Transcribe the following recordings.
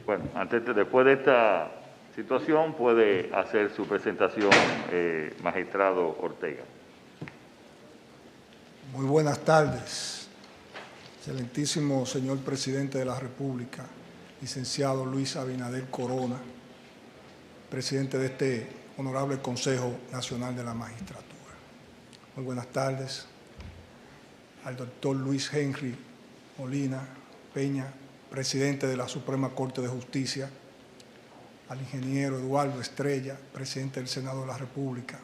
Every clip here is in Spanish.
Bueno, después de esta situación puede hacer su presentación, magistrado Ortega. Muy buenas tardes, excelentísimo señor presidente de la República, licenciado Luis Abinader Corona, presidente de este honorable Consejo Nacional de la Magistratura. Muy buenas tardes al doctor Luis Henry Molina Peña, presidente de la Suprema Corte de Justicia, al ingeniero Eduardo Estrella, presidente del Senado de la República,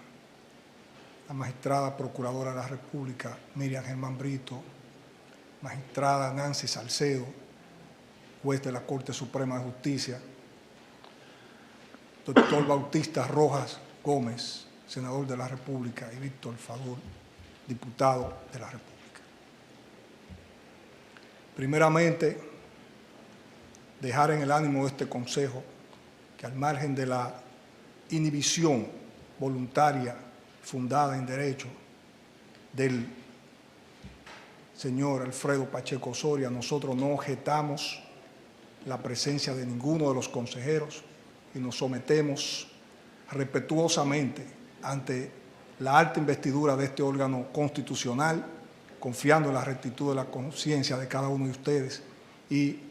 la magistrada procuradora de la República, Miriam Germán Brito, magistrada Nancy Salcedo, juez de la Corte Suprema de Justicia, doctor Bautista Rojas Gómez, senador de la República, y Víctor Fadul, diputado de la República. Primeramente, dejar en el ánimo de este Consejo que al margen de la inhibición voluntaria fundada en derecho del señor Alfredo Pacheco Soria, nosotros no objetamos la presencia de ninguno de los consejeros y nos sometemos respetuosamente ante la alta investidura de este órgano constitucional, confiando en la rectitud de la conciencia de cada uno de ustedes y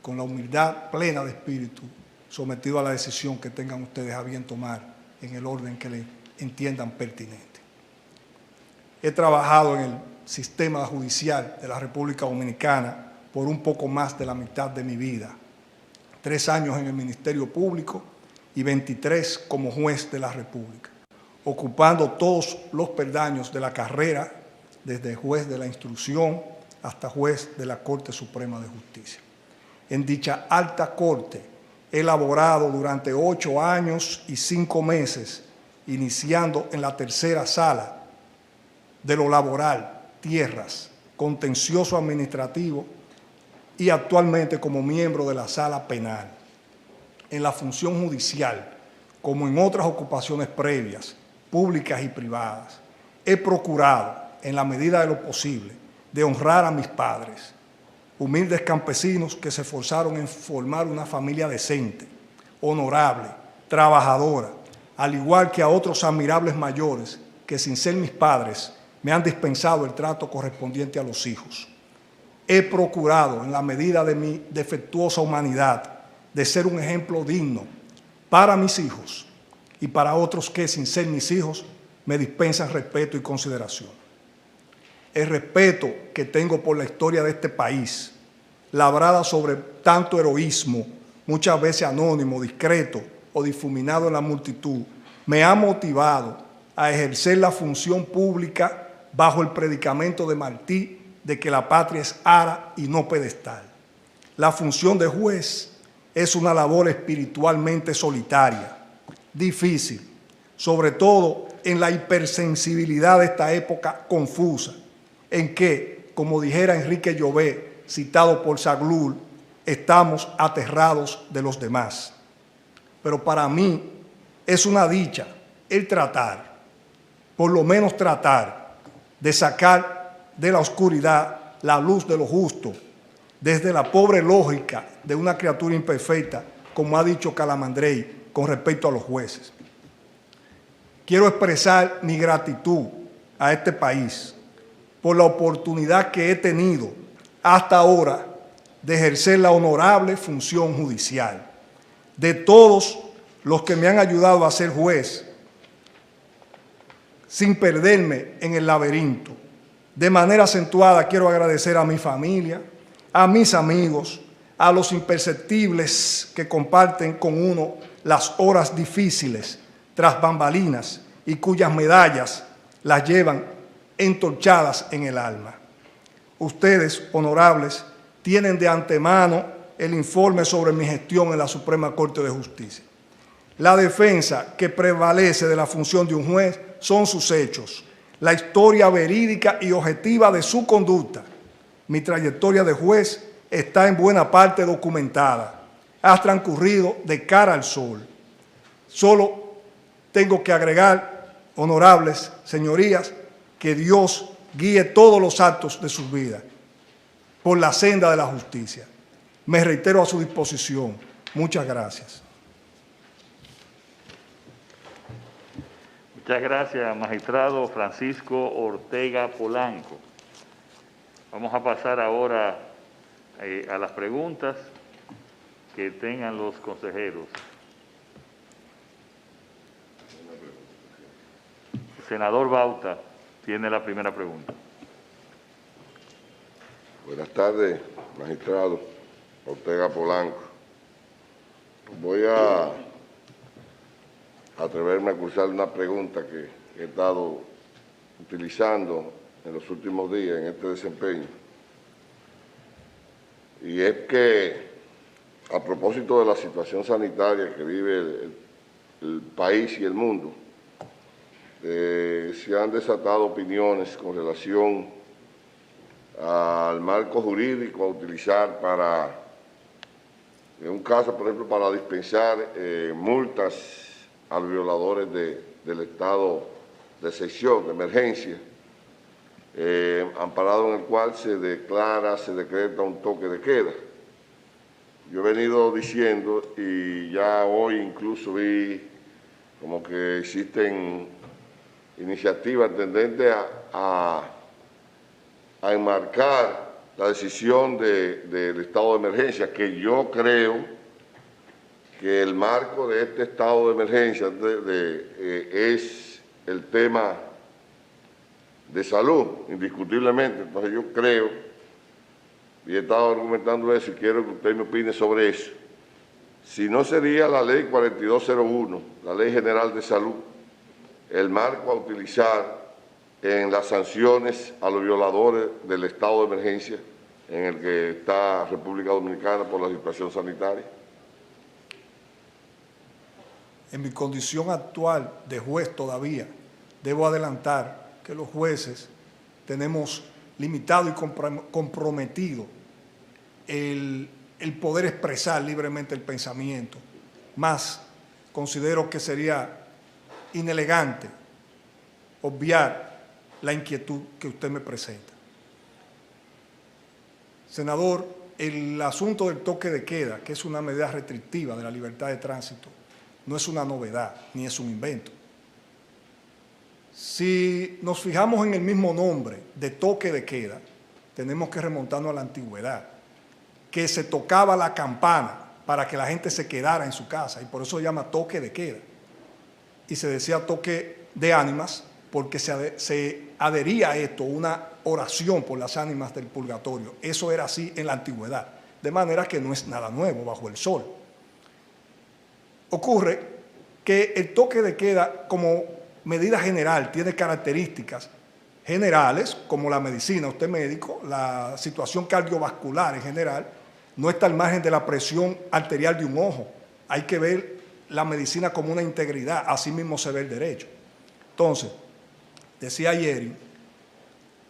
con la humildad plena de espíritu, sometido a la decisión que tengan ustedes a bien tomar en el orden que le entiendan pertinente. He trabajado en el sistema judicial de la República Dominicana por un poco más de la mitad de mi vida, 3 años en el Ministerio Público y 23 como juez de la República, ocupando todos los peldaños de la carrera, desde juez de la instrucción hasta juez de la Corte Suprema de Justicia. En dicha alta corte he laborado durante 8 años y 5 meses, iniciando en la tercera sala de lo laboral, tierras, contencioso administrativo y actualmente como miembro de la sala penal. En la función judicial, como en otras ocupaciones previas, públicas y privadas, he procurado, en la medida de lo posible, de honrar a mis padres, humildes campesinos que se esforzaron en formar una familia decente, honorable, trabajadora, al igual que a otros admirables mayores que, sin ser mis padres, me han dispensado el trato correspondiente a los hijos. He procurado, en la medida de mi defectuosa humanidad, de ser un ejemplo digno para mis hijos y para otros que, sin ser mis hijos, me dispensan respeto y consideración. El respeto que tengo por la historia de este país, labrada sobre tanto heroísmo, muchas veces anónimo, discreto o difuminado en la multitud, me ha motivado a ejercer la función pública bajo el predicamento de Martí de que la patria es ara y no pedestal. La función de juez es una labor espiritualmente solitaria, difícil, sobre todo en la hipersensibilidad de esta época confusa, en que, como dijera Enrique Llobet, citado por Saglul, estamos aterrados de los demás. Pero para mí es una dicha el tratar, por lo menos tratar, de sacar de la oscuridad la luz de lo justo, desde la pobre lógica de una criatura imperfecta, como ha dicho Calamandrei con respecto a los jueces. Quiero expresar mi gratitud a este país por la oportunidad que he tenido hasta ahora de ejercer la honorable función judicial. De todos los que me han ayudado a ser juez, sin perderme en el laberinto, de manera acentuada quiero agradecer a mi familia, a mis amigos, a los imperceptibles que comparten con uno las horas difíciles tras bambalinas y cuyas medallas las llevan entorchadas en el alma. Ustedes, honorables, tienen de antemano el informe sobre mi gestión en la Suprema Corte de Justicia. La defensa que prevalece de la función de un juez son sus hechos, la historia verídica y objetiva de su conducta. Mi trayectoria de juez está en buena parte documentada. Ha transcurrido de cara al sol. Solo tengo que agregar, honorables señorías, que Dios guíe todos los actos de sus vidas por la senda de la justicia. Me reitero a su disposición. Muchas gracias. Muchas gracias, magistrado Francisco Ortega Polanco. Vamos a pasar ahora a las preguntas que tengan los consejeros. El senador Bauta tiene la primera pregunta. Buenas tardes, magistrado Ortega Polanco. Voy a atreverme a cursar una pregunta que he estado utilizando en los últimos días en este desempeño. Y es que, a propósito de la situación sanitaria que vive el país y el mundo, se han desatado opiniones con relación al marco jurídico a utilizar para, en un caso, por ejemplo, para dispensar multas a los violadores del estado de excepción, de emergencia, amparado en el cual se decreta un toque de queda. Yo he venido diciendo, y ya hoy incluso vi como que existen iniciativas tendentes a enmarcar la decisión del estado de emergencia, que yo creo que el marco de este estado de emergencia es el tema de salud, indiscutiblemente. Entonces yo creo, y he estado argumentando eso y quiero que usted me opine sobre eso, si no sería la ley 4201, la Ley General de Salud, el marco a utilizar en las sanciones a los violadores del estado de emergencia en el que está República Dominicana por la situación sanitaria. En mi condición actual de juez todavía, debo adelantar que los jueces tenemos limitado y comprometido el poder expresar libremente el pensamiento. Más, considero que sería inelegante obviar la inquietud que usted me presenta. Senador, el asunto del toque de queda, que es una medida restrictiva de la libertad de tránsito, no es una novedad ni es un invento. Si nos fijamos en el mismo nombre de toque de queda, tenemos que remontarnos a la antigüedad, que se tocaba la campana para que la gente se quedara en su casa, y por eso se llama toque de queda. Y se decía toque de ánimas porque se adhería a esto una oración por las ánimas del purgatorio. Eso era así en la antigüedad, de manera que no es nada nuevo bajo el sol. Ocurre que el toque de queda como medida general tiene características generales, como la medicina, usted médico, la situación cardiovascular en general, no está al margen de la presión arterial de un ojo. Hay que ver la medicina como una integridad, así mismo se ve el derecho. Entonces, decía ayer,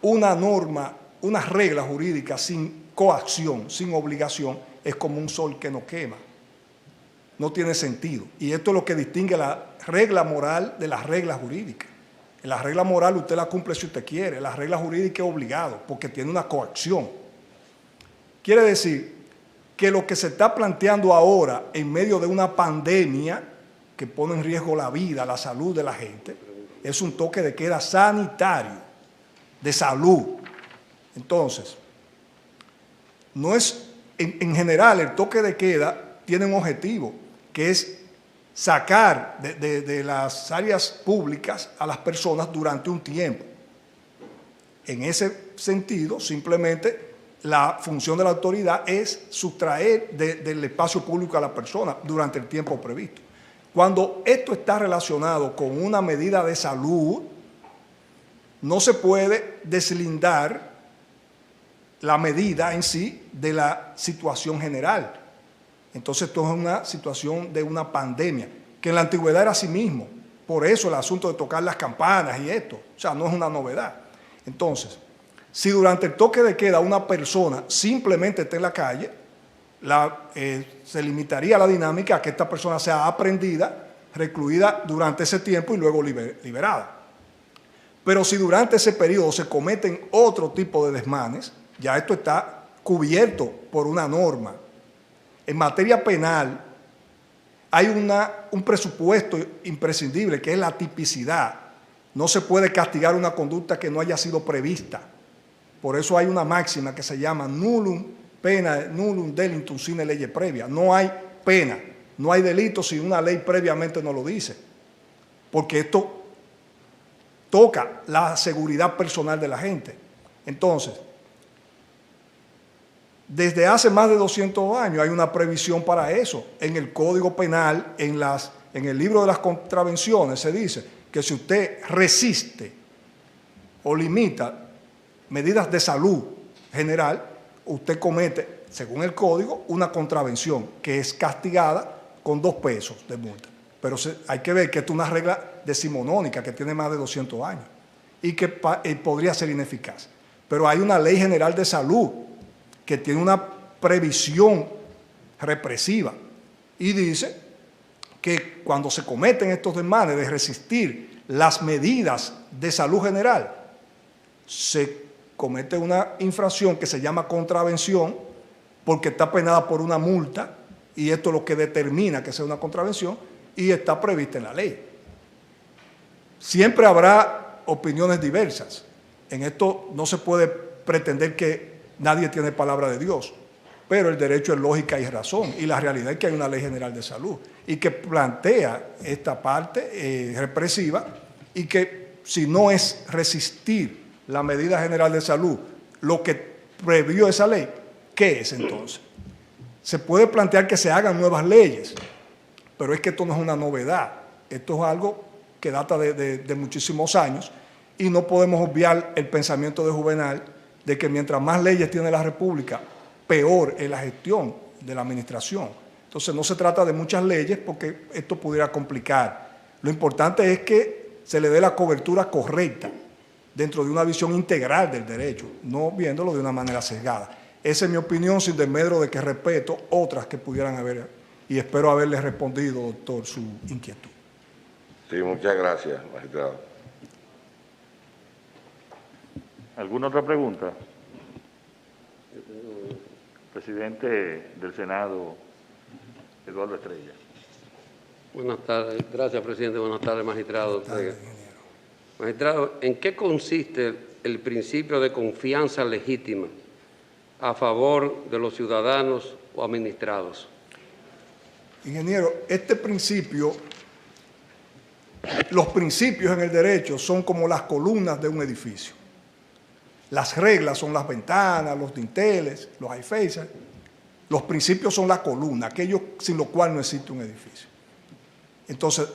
una norma, una regla jurídica sin coacción, sin obligación, es como un sol que no quema. No tiene sentido. Y esto es lo que distingue la regla moral de las reglas jurídicas. En la regla moral usted la cumple si usted quiere, la regla jurídica es obligado porque tiene una coacción. Quiere decir que lo que se está planteando ahora en medio de una pandemia que pone en riesgo la vida, la salud de la gente, es un toque de queda sanitario, de salud. Entonces, no es, en general el toque de queda tiene un objetivo, que es sacar de las áreas públicas a las personas durante un tiempo. En ese sentido, simplemente la función de la autoridad es sustraer del espacio público a la persona durante el tiempo previsto. Cuando esto está relacionado con una medida de salud, no se puede deslindar la medida en sí de la situación general. Entonces, esto es una situación de una pandemia, que en la antigüedad era así mismo. Por eso el asunto de tocar las campanas y esto, o sea, no es una novedad. Entonces, si durante el toque de queda una persona simplemente está en la calle, se limitaría la dinámica a que esta persona sea aprendida, recluida durante ese tiempo y luego liberada. Pero si durante ese periodo se cometen otro tipo de desmanes, ya esto está cubierto por una norma. En materia penal, hay un presupuesto imprescindible, que es la tipicidad. No se puede castigar una conducta que no haya sido prevista. Por eso hay una máxima que se llama nullum pena, nullum delictum sine lege previa. No hay pena, no hay delito si una ley previamente no lo dice. Porque esto toca la seguridad personal de la gente. Entonces, desde hace más de 200 años hay una previsión para eso. En el Código Penal, en el libro de las contravenciones, se dice que si usted resiste o limita medidas de salud general, usted comete, según el Código, una contravención que es castigada con 2 pesos de multa. Pero hay que ver que esto es una regla decimonónica que tiene más de 200 años y que podría ser ineficaz. Pero hay una ley general de salud que tiene una previsión represiva y dice que cuando se cometen estos desmanes de resistir las medidas de salud general, se comete una infracción que se llama contravención porque está penada por una multa y esto es lo que determina que sea una contravención y está prevista en la ley. Siempre habrá opiniones diversas. En esto no se puede pretender que nadie tiene palabra de Dios, pero el derecho es lógica y razón, y la realidad es que hay una ley general de salud y que plantea esta parte represiva y que si no es resistir la medida general de salud lo que previó esa ley, ¿qué es entonces? Se puede plantear que se hagan nuevas leyes, pero es que esto no es una novedad, esto es algo que data de muchísimos años y no podemos obviar el pensamiento de Juvenal de que mientras más leyes tiene la República, peor es la gestión de la administración. Entonces no se trata de muchas leyes porque esto pudiera complicar. Lo importante es que se le dé la cobertura correcta dentro de una visión integral del derecho, no viéndolo de una manera sesgada. Esa es mi opinión, sin desmedro de que respeto otras que pudieran haber, y espero haberle respondido, doctor, su inquietud. Sí, muchas gracias, magistrado. ¿Alguna otra pregunta? Presidente del Senado, Eduardo Estrella. Buenas tardes. Gracias, presidente. Buenas tardes, magistrado. Magistrado, ¿en qué consiste el principio de confianza legítima a favor de los ciudadanos o administrados? Ingeniero, este principio, los principios en el derecho son como las columnas de un edificio. Las reglas son las ventanas, los dinteles, los aifeses. Los principios son la columna, aquello sin lo cual no existe un edificio. Entonces,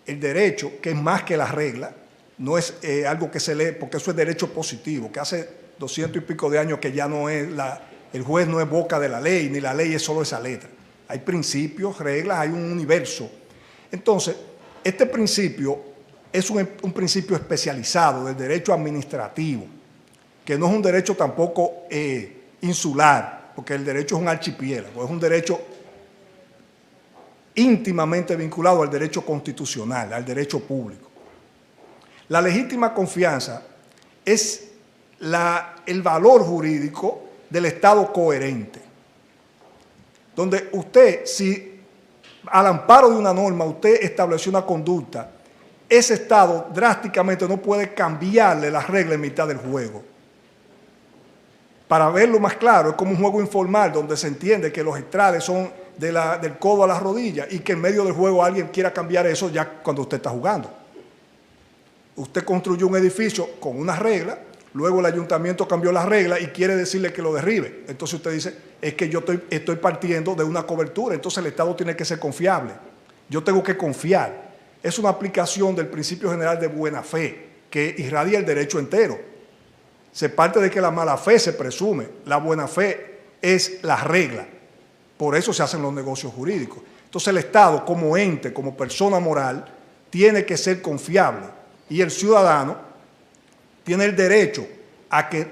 el derecho, que es más que la regla, no es algo que se lee, porque eso es derecho positivo, que hace 200 y pico de años que ya no es, el juez no es boca de la ley, ni la ley es solo esa letra. Hay principios, reglas, hay un universo. Entonces, este principio es un principio especializado del derecho administrativo, que no es un derecho tampoco insular, porque el derecho es un archipiélago, es un derecho íntimamente vinculado al derecho constitucional, al derecho público. La legítima confianza es el valor jurídico del Estado coherente, donde usted, si al amparo de una norma usted estableció una conducta, ese Estado drásticamente no puede cambiarle las reglas en mitad del juego. Para verlo más claro, es como un juego informal donde se entiende que los estrades son del codo a la rodilla y que en medio del juego alguien quiera cambiar eso ya cuando usted está jugando. Usted construyó un edificio con una regla, luego el ayuntamiento cambió las reglas y quiere decirle que lo derribe. Entonces usted dice, es que yo estoy partiendo de una cobertura, entonces el Estado tiene que ser confiable. Yo tengo que confiar. Es una aplicación del principio general de buena fe que irradia el derecho entero. Se parte de que la mala fe se presume, la buena fe es la regla. Por eso se hacen los negocios jurídicos. Entonces el Estado, como ente, como persona moral, tiene que ser confiable y el ciudadano tiene el derecho a que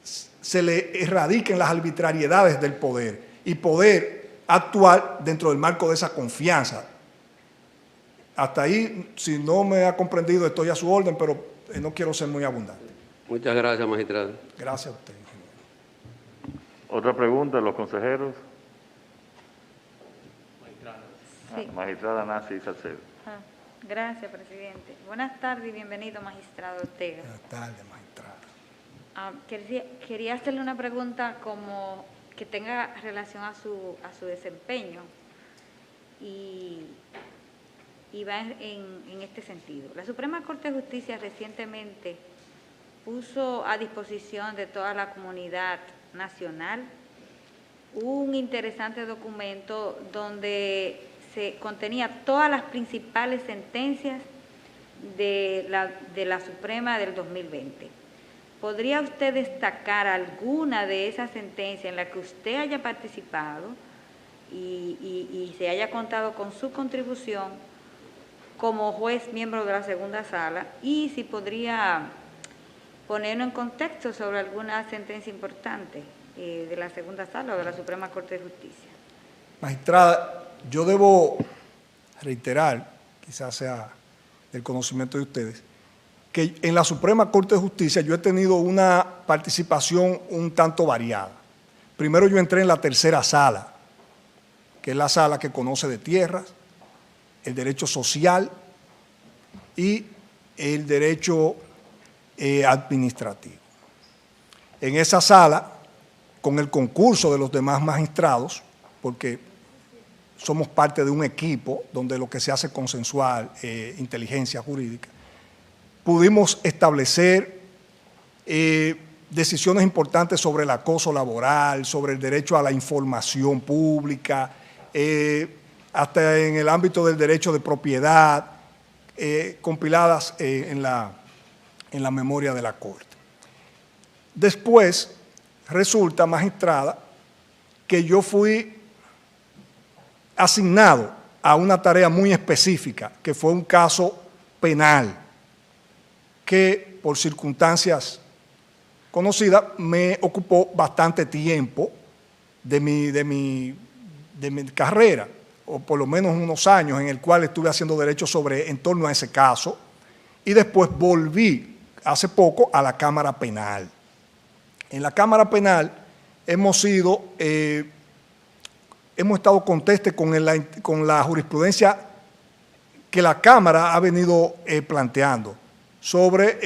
se le erradiquen las arbitrariedades del poder y poder actuar dentro del marco de esa confianza. Hasta ahí, si no me ha comprendido, estoy a su orden, pero no quiero ser muy abundante. Muchas gracias, magistrado. Gracias a usted, ingeniero. ¿Otra pregunta de los consejeros? Sí. Magistrada Nancy Salcedo. Gracias, presidente. Buenas tardes y bienvenido, magistrado Ortega. Buenas tardes, magistrada. Quería hacerle una pregunta como que tenga relación a su desempeño y va en este sentido. La Suprema Corte de Justicia recientemente puso a disposición de toda la comunidad nacional un interesante documento donde se contenía todas las principales sentencias de la Suprema del 2020. ¿Podría usted destacar alguna de esas sentencias en la que usted haya participado y se haya contado con su contribución como juez miembro de la segunda sala? Y si podría ponernos en contexto sobre alguna sentencia importante de la segunda sala o de la Suprema Corte de Justicia. Magistrada, yo debo reiterar, quizás sea del conocimiento de ustedes, que en la Suprema Corte de Justicia yo he tenido una participación un tanto variada. Primero yo entré en la tercera sala, que es la sala que conoce de tierras, el derecho social y el derecho administrativo. En esa sala, con el concurso de los demás magistrados, porque somos parte de un equipo donde lo que se hace es consensual, inteligencia jurídica, pudimos establecer decisiones importantes sobre el acoso laboral, sobre el derecho a la información pública, hasta en el ámbito del derecho de propiedad, compiladas en la memoria de la Corte. Después, resulta, magistrada, que yo fui asignado a una tarea muy específica, que fue un caso penal, que por circunstancias conocidas me ocupó bastante tiempo de mi carrera, o por lo menos unos años en el cual estuve haciendo derecho en torno a ese caso, y después volví hace poco a la Cámara Penal. En la Cámara Penal hemos estado contestes con la jurisprudencia que la Cámara ha venido planteando sobre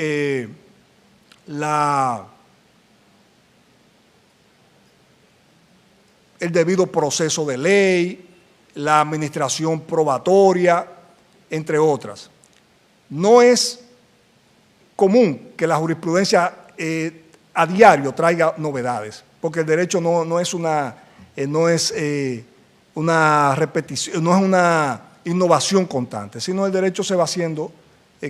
el debido proceso de ley, la administración probatoria, entre otras. No es común que la jurisprudencia a diario traiga novedades, porque el derecho no es una repetición, no es una innovación constante, sino el derecho se va haciendo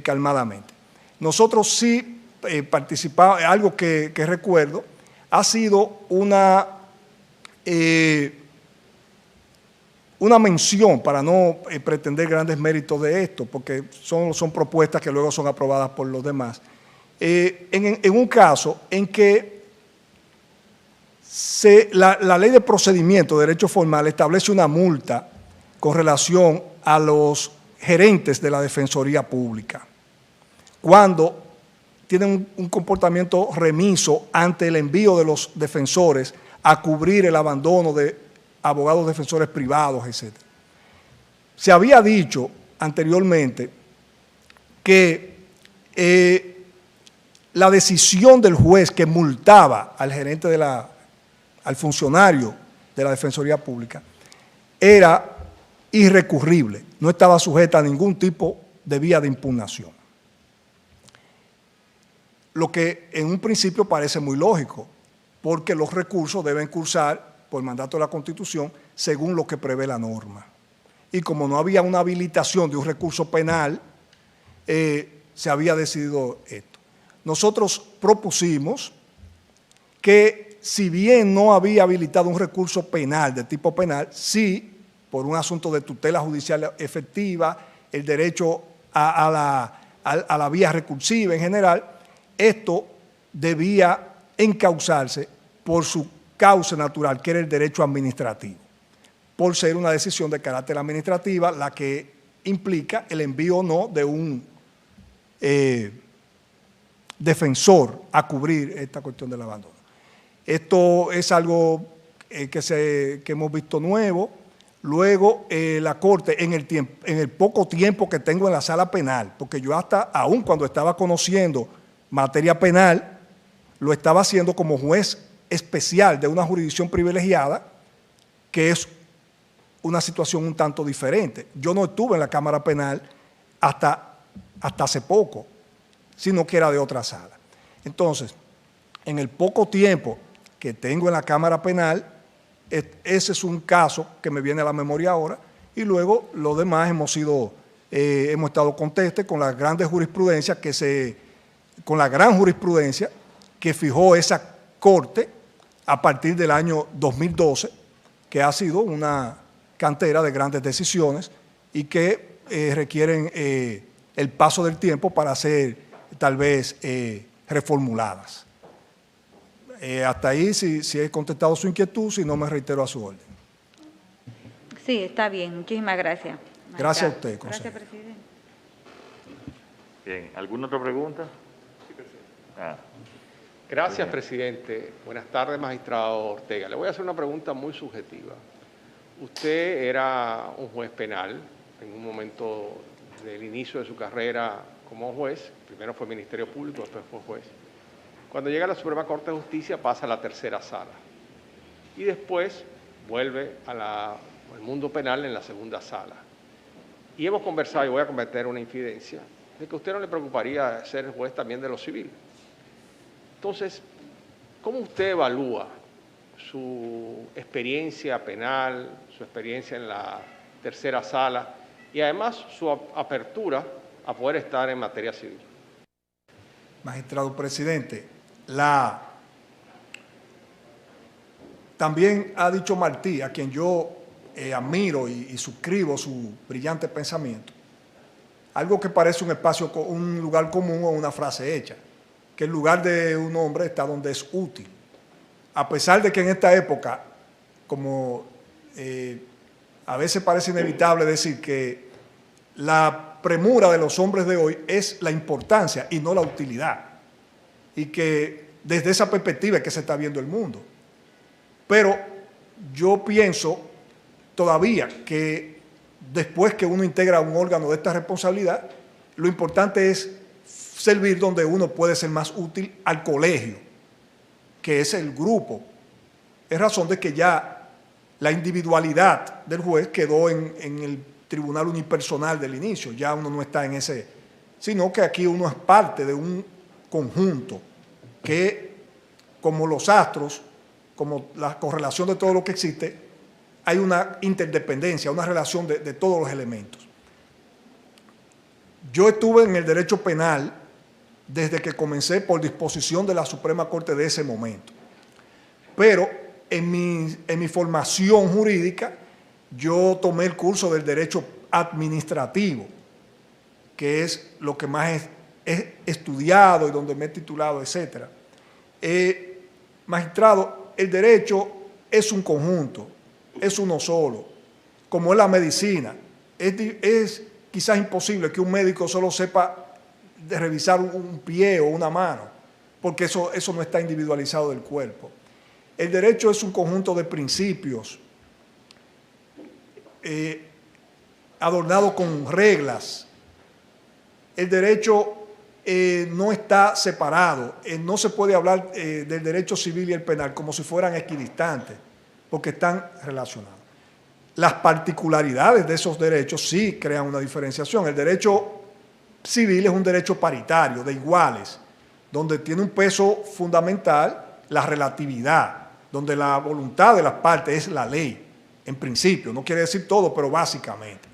calmadamente. Nosotros sí participamos, algo que recuerdo, ha sido una mención, para no pretender grandes méritos de esto, porque son propuestas que luego son aprobadas por los demás, en un caso en que la ley de procedimiento de derecho formal establece una multa con relación a los gerentes de la Defensoría Pública, cuando tienen un comportamiento remiso ante el envío de los defensores a cubrir el abandono de abogados defensores privados, etc. Se había dicho anteriormente que la decisión del juez que multaba al gerente al funcionario de la Defensoría Pública era irrecurrible, no estaba sujeta a ningún tipo de vía de impugnación. Lo que en un principio parece muy lógico, porque los recursos deben cursar por mandato de la Constitución según lo que prevé la norma. Y como no había una habilitación de un recurso penal, se había decidido esto. Nosotros propusimos que, si bien no había habilitado un recurso penal de tipo penal, sí, por un asunto de tutela judicial efectiva, el derecho a la vía recursiva en general, esto debía encauzarse por su cauce natural, que era el derecho administrativo, por ser una decisión de carácter administrativa la que implica el envío o no de un defensor a cubrir esta cuestión del abandono. Esto es algo que hemos visto nuevo. luego la Corte, en el poco tiempo que tengo en la sala penal, porque yo aún cuando estaba conociendo materia penal, lo estaba haciendo como juez especial de una jurisdicción privilegiada, que es una situación un tanto diferente. Yo no estuve en la Cámara Penal hasta hace poco, sino que era de otra sala. Entonces, en el poco tiempo que tengo en la Cámara Penal, ese es un caso que me viene a la memoria ahora, y luego los demás hemos estado contestes con la gran jurisprudencia que fijó esa Corte a partir del año 2012, que ha sido una cantera de grandes decisiones y que requieren el paso del tiempo para ser tal vez reformuladas. Hasta ahí, si he contestado su inquietud, si no me reitero a su orden. Sí, está bien. Muchísimas gracias. Gracias a usted, consejero. Gracias, presidente. Bien, ¿alguna otra pregunta? Sí, presidente. Ah, Gracias, presidente. Buenas tardes, magistrado Ortega. Le voy a hacer una pregunta muy subjetiva. Usted era un juez penal en un momento del inicio de su carrera como juez. Primero fue Ministerio Público, después fue juez. Cuando llega a la Suprema Corte de Justicia pasa a la tercera sala y después vuelve al mundo penal en la segunda sala. Y hemos conversado, y voy a cometer una infidencia, de que a usted no le preocuparía ser juez también de lo civil. Entonces, ¿cómo usted evalúa su experiencia penal, su experiencia en la tercera sala y además su apertura a poder estar en materia civil? Magistrado presidente, también ha dicho Martí, a quien yo admiro y suscribo su brillante pensamiento, algo que parece un lugar común o una frase hecha, que el lugar de un hombre está donde es útil. A pesar de que en esta época, como a veces parece inevitable decir que la premura de los hombres de hoy es la importancia y no la utilidad, y que desde esa perspectiva es que se está viendo el mundo. Pero yo pienso todavía que después que uno integra un órgano de esta responsabilidad, lo importante es servir donde uno puede ser más útil al colegio, que es el grupo. Es razón de que ya la individualidad del juez quedó en el tribunal unipersonal del inicio, ya uno no está en ese, sino que aquí uno es parte de un conjunto que, como los astros, como la correlación de todo lo que existe, hay una interdependencia, una relación de todos los elementos. Yo estuve en el derecho penal desde que comencé por disposición de la Suprema Corte de ese momento. Pero en mi formación jurídica, yo tomé el curso del derecho administrativo, que es lo que más he estudiado y donde me he titulado, etc. Magistrado, el derecho es un conjunto, es uno solo, como es la medicina. Es quizás imposible que un médico solo sepa de revisar un pie o una mano, porque eso no está individualizado del cuerpo. El derecho es un conjunto de principios adornado con reglas. El derecho no está separado, no se puede hablar del derecho civil y el penal como si fueran equidistantes, porque están relacionados. Las particularidades de esos derechos sí crean una diferenciación. El derecho civil es un derecho paritario, de iguales, donde tiene un peso fundamental la relatividad, donde la voluntad de las partes es la ley, en principio, no quiere decir todo, pero básicamente.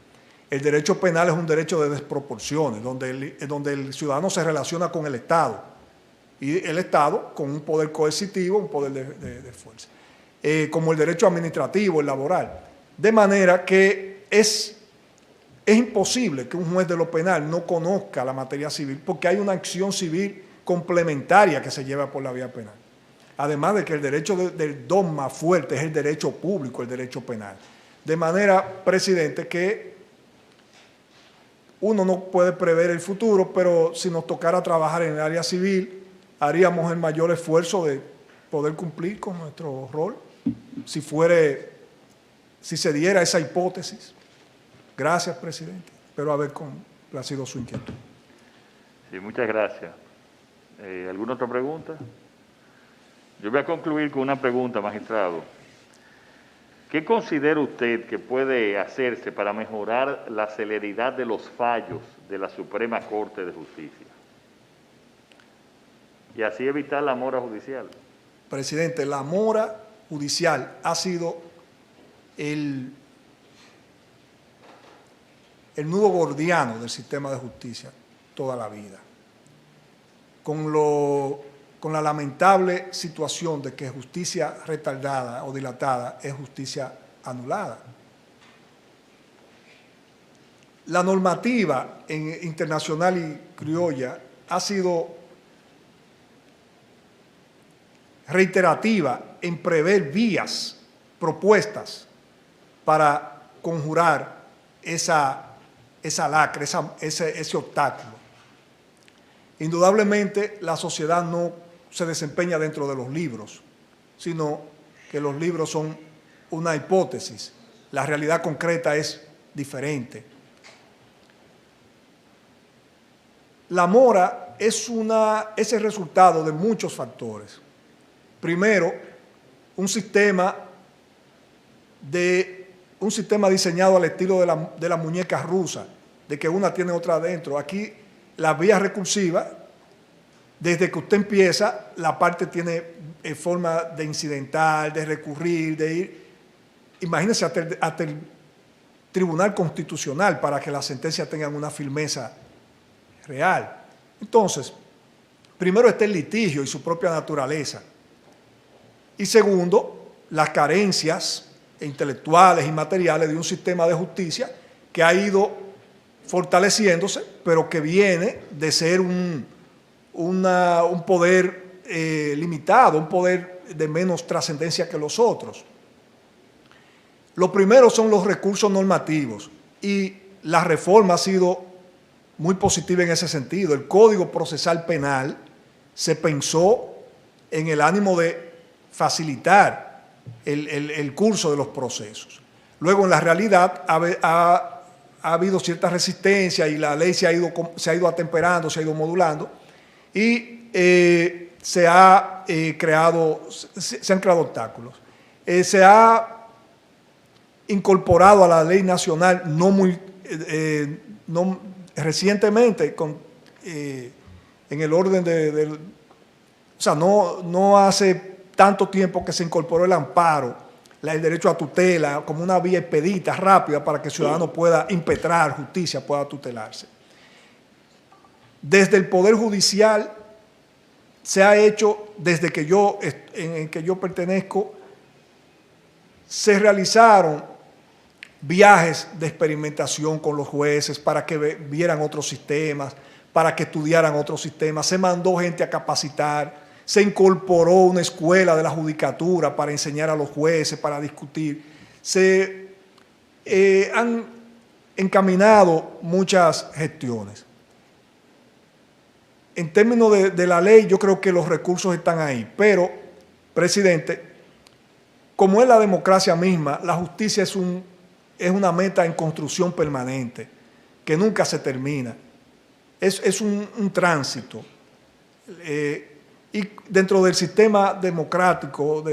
El derecho penal es un derecho de desproporciones, donde el ciudadano se relaciona con el Estado, y el Estado con un poder coercitivo, un poder de fuerza, como el derecho administrativo, el laboral. De manera que es imposible que un juez de lo penal no conozca la materia civil, porque hay una acción civil complementaria que se lleva por la vía penal. Además de que el derecho del dogma fuerte es el derecho público, el derecho penal. De manera, presidente, que uno no puede prever el futuro, pero si nos tocara trabajar en el área civil, haríamos el mayor esfuerzo de poder cumplir con nuestro rol, si fuere si se diera esa hipótesis. Gracias, presidente. Espero haber complacido su inquietud. Sí, muchas gracias. ¿Alguna otra pregunta? Yo voy a concluir con una pregunta, magistrado. ¿Qué considera usted que puede hacerse para mejorar la celeridad de los fallos de la Suprema Corte de Justicia y así evitar la mora judicial? Presidente, la mora judicial ha sido el nudo gordiano del sistema de justicia toda la vida. Con la lamentable situación de que justicia retardada o dilatada es justicia anulada. La normativa internacional y criolla ha sido reiterativa en prever vías, propuestas para conjurar esa lacra, ese obstáculo. Indudablemente la sociedad no se desempeña dentro de los libros, sino que los libros son una hipótesis. La realidad concreta es diferente. La mora es el resultado de muchos factores. Primero, un sistema diseñado al estilo de la muñeca rusa, de que una tiene otra adentro. Aquí la vía recursiva, desde que usted empieza, la parte tiene forma de incidental, de recurrir, de ir. Imagínense hasta el Tribunal Constitucional para que las sentencias tengan una firmeza real. Entonces, primero está el litigio y su propia naturaleza. Y segundo, las carencias intelectuales y materiales de un sistema de justicia que ha ido fortaleciéndose, pero que viene de ser un poder limitado, un poder de menos trascendencia que los otros. Lo primero son los recursos normativos y la reforma ha sido muy positiva en ese sentido. El Código Procesal Penal se pensó en el ánimo de facilitar el curso de los procesos. Luego, en la realidad, ha habido cierta resistencia y la ley se ha ido atemperando, se ha ido modulando y se han creado obstáculos. Se ha incorporado a la ley nacional recientemente, en el orden o sea, no hace tanto tiempo que se incorporó el amparo, el derecho a tutela, como una vía expedita, rápida, para que el ciudadano pueda impetrar justicia, pueda tutelarse. Desde el Poder Judicial se ha hecho, desde en que yo pertenezco, se realizaron viajes de experimentación con los jueces para que vieran otros sistemas, para que estudiaran otros sistemas. Se mandó gente a capacitar, se incorporó una escuela de la judicatura para enseñar a los jueces, para discutir. Se han encaminado muchas gestiones. En términos de la ley, yo creo que los recursos están ahí, pero, presidente, como es la democracia misma, la justicia es una meta en construcción permanente, que nunca se termina. Es un tránsito. Y dentro del sistema democrático,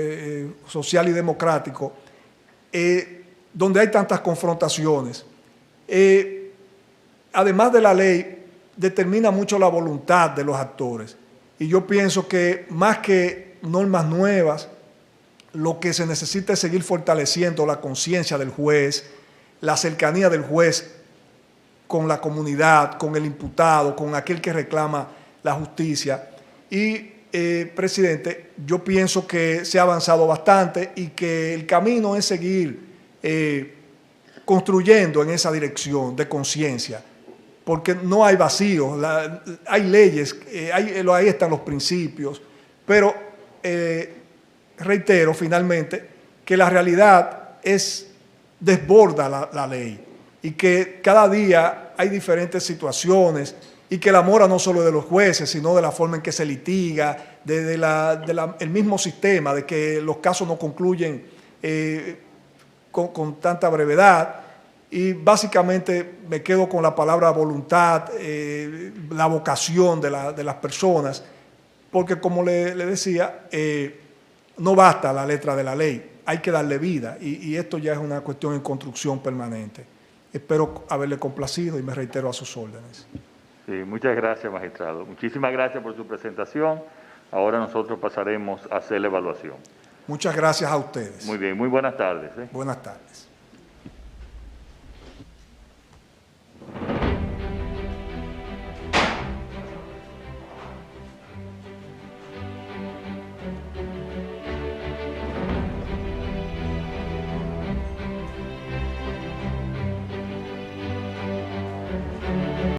social y democrático, donde hay tantas confrontaciones, además de la ley, determina mucho la voluntad de los actores. Y yo pienso que más que normas nuevas, lo que se necesita es seguir fortaleciendo la conciencia del juez, la cercanía del juez con la comunidad, con el imputado, con aquel que reclama la justicia. Y, presidente, yo pienso que se ha avanzado bastante y que el camino es seguir construyendo en esa dirección de conciencia, porque no hay vacíos, hay leyes, ahí están los principios, pero reitero finalmente que la realidad desborda la ley y que cada día hay diferentes situaciones y que la mora no solo de los jueces, sino de la forma en que se litiga, el mismo sistema, de que los casos no concluyen con tanta brevedad y básicamente me quedo con la palabra voluntad, la vocación de las personas, porque como le decía, no basta la letra de la ley, hay que darle vida y esto ya es una cuestión en construcción permanente. Espero haberle complacido y me reitero a sus órdenes. Sí, muchas gracias, magistrado. Muchísimas gracias por su presentación. Ahora nosotros pasaremos a hacer la evaluación. Muchas gracias a ustedes. Muy bien, muy buenas tardes. Buenas tardes.